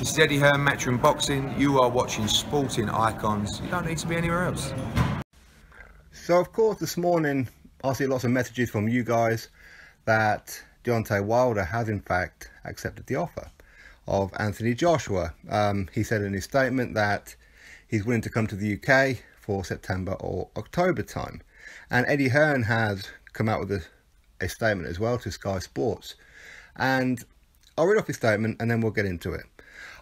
This is Eddie Hearn, Matchroom Boxing. You are watching Sporting Icons. You don't need to be anywhere else. So of course this morning I see lots of messages from you guys that Deontay Wilder has in fact accepted the offer of Anthony Joshua. He said in his statement that he's willing to come to the UK for September or October time. And Eddie Hearn has come out with a statement as well to Sky Sports. And I'll read off his statement and then we'll get into it.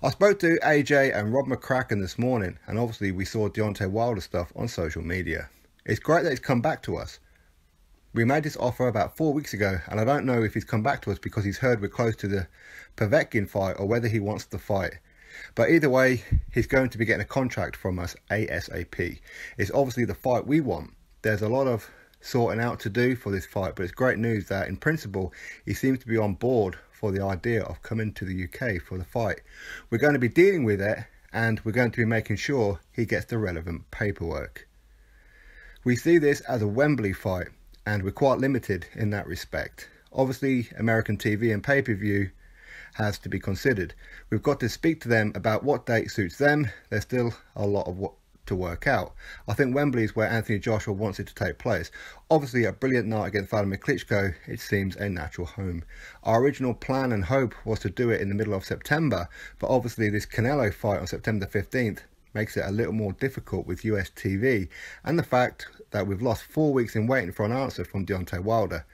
I spoke to AJ and Rob McCracken this morning, and obviously we saw Deontay Wilder stuff on social media. It's great that he's come back to us. We made this offer about 4 weeks ago, and I don't know if he's come back to us because he's heard we're close to the Povetkin fight or whether he wants the fight. But either way, he's going to be getting a contract from us ASAP. It's obviously the fight we want. There's a lot of sorting out to do for this fight, but it's great news that in principle he seems to be on board for the idea of coming to the UK for the fight. We're going to be dealing with it, and we're going to be making sure he gets the relevant paperwork. We see this as a Wembley fight, and we're quite limited in that respect. Obviously, American TV and pay-per-view has to be considered. We've got to speak to them about what date suits them. There's still a lot of what to work out. I think Wembley is where Anthony Joshua wants it to take place. Obviously, a brilliant night against Vladimir Klitschko, it seems a natural home. Our original plan and hope was to do it in the middle of September, but obviously this Canelo fight on September 15th makes it a little more difficult with US TV, and the fact that we've lost 4 weeks in waiting for an answer from Deontay Wilder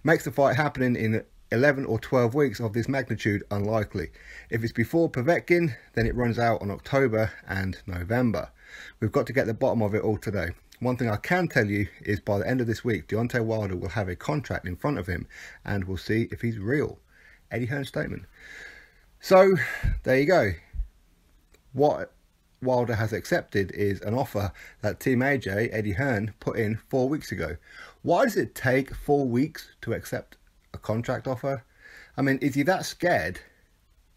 makes the fight happening in 11 or 12 weeks of this magnitude unlikely. If it's before Povetkin, then it runs out on October and November. We've got to get the bottom of it all today. One thing I can tell you is by the end of this week, Deontay Wilder will have a contract in front of him, and we'll see if he's real. Eddie Hearn's statement. So there you go. What Wilder has accepted is an offer that Team AJ, Eddie Hearn, put in 4 weeks ago. Why does it take 4 weeks to accept a contract offer? I mean, is he that scared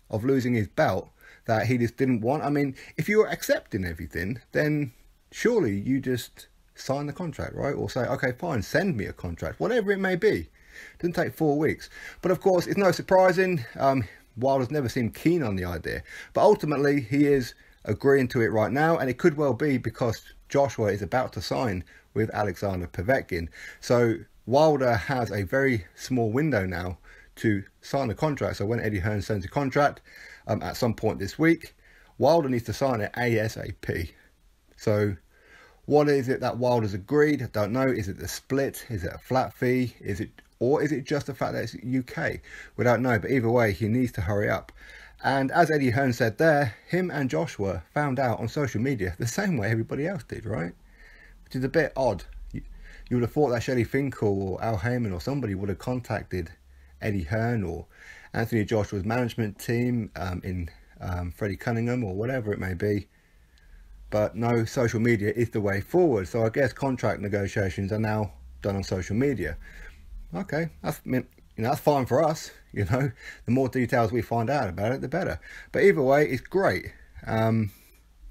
of losing his belt that he just didn't want? I mean, if you were accepting everything, then surely you just sign the contract, right? Or say, okay, fine, send me a contract, whatever it may be. It didn't take 4 weeks. But of course, it's no surprising. Wilder's never seemed keen on the idea, but ultimately he is agreeing to it right now, and it could well be because Joshua is about to sign with Alexander Povetkin. So Wilder has a very small window now to sign the contract. So when Eddie Hearn sends a contract at some point this week, Wilder needs to sign it ASAP. So what is it that Wilder's agreed? I don't know. Is it the split? Is it a flat fee? Is it just the fact that it's UK? We don't know, but either way, he needs to hurry up. And as Eddie Hearn said there, him and Joshua found out on social media the same way everybody else did, right? Which is a bit odd. You would have thought that Shelley Finkel or Al Heyman or somebody would have contacted Eddie Hearn or Anthony Joshua's management team in Freddie Cunningham or whatever it may be. But no, social media is the way forward. So I guess contract negotiations are now done on social media. Okay, that's fine for us. You know, the more details we find out about it, the better. But either way, it's great.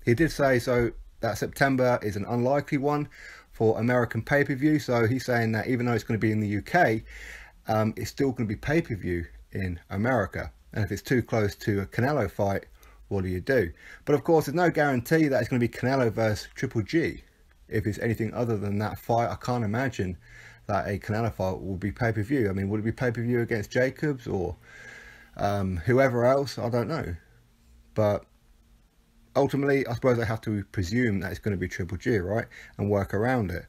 He did say so that September is an unlikely one for American pay-per-view. So he's saying that even though it's going to be in the UK, it's still going to be pay-per-view in America. And if it's too close to a Canelo fight, what do you do? But of course, there's no guarantee that it's going to be Canelo versus Triple G. If it's anything other than that fight, I can't imagine that a Canelo fight will be pay-per-view. I mean, would it be pay-per-view against Jacobs or whoever else? I don't know. But ultimately, I suppose they have to presume that it's going to be Triple G, right? And work around it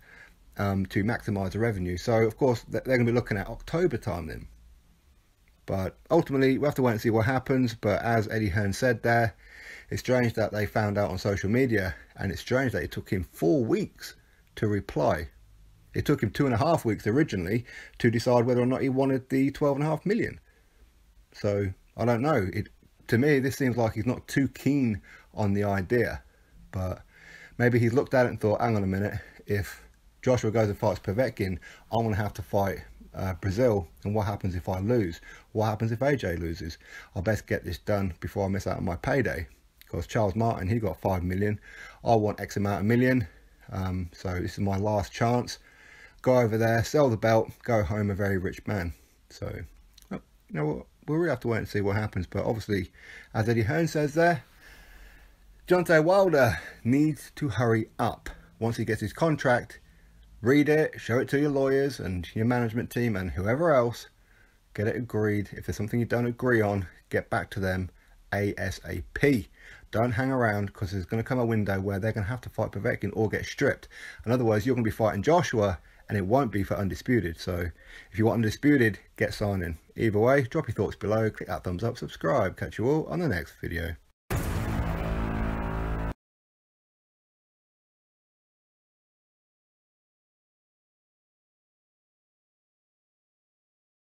to maximise the revenue. So, of course, they're going to be looking at October time then. But ultimately, we have to wait and see what happens. But as Eddie Hearn said there, it's strange that they found out on social media, and it's strange that it took him 4 weeks to reply. It took him 2.5 weeks originally to decide whether or not he wanted the 12.5 million. So I don't know. To me, this seems like he's not too keen on the idea. But maybe he's looked at it and thought, hang on a minute, if Joshua goes and fights Povetkin, I'm going to have to fight Brazil, and what happens if I lose? What happens if AJ loses? I best get this done before I miss out on my payday, because Charles Martin, he got 5 million. I want X amount of million, so this is my last chance. Go over there, sell the belt, go home a very rich man. So, you know what, we'll really have to wait and see what happens. But obviously, as Eddie Hearn says there, Deontay Wilder needs to hurry up. Once he gets his contract, read it, show it to your lawyers and your management team and whoever else, get it agreed. If there's something you don't agree on, get back to them ASAP. Don't hang around, because there's going to come a window where they're going to have to fight Povetkin or get stripped. And otherwise, you're going to be fighting Joshua, and it won't be for undisputed. So if you want undisputed, get signing. Either way, drop your thoughts below, click that thumbs up, subscribe. Catch you all on the next video.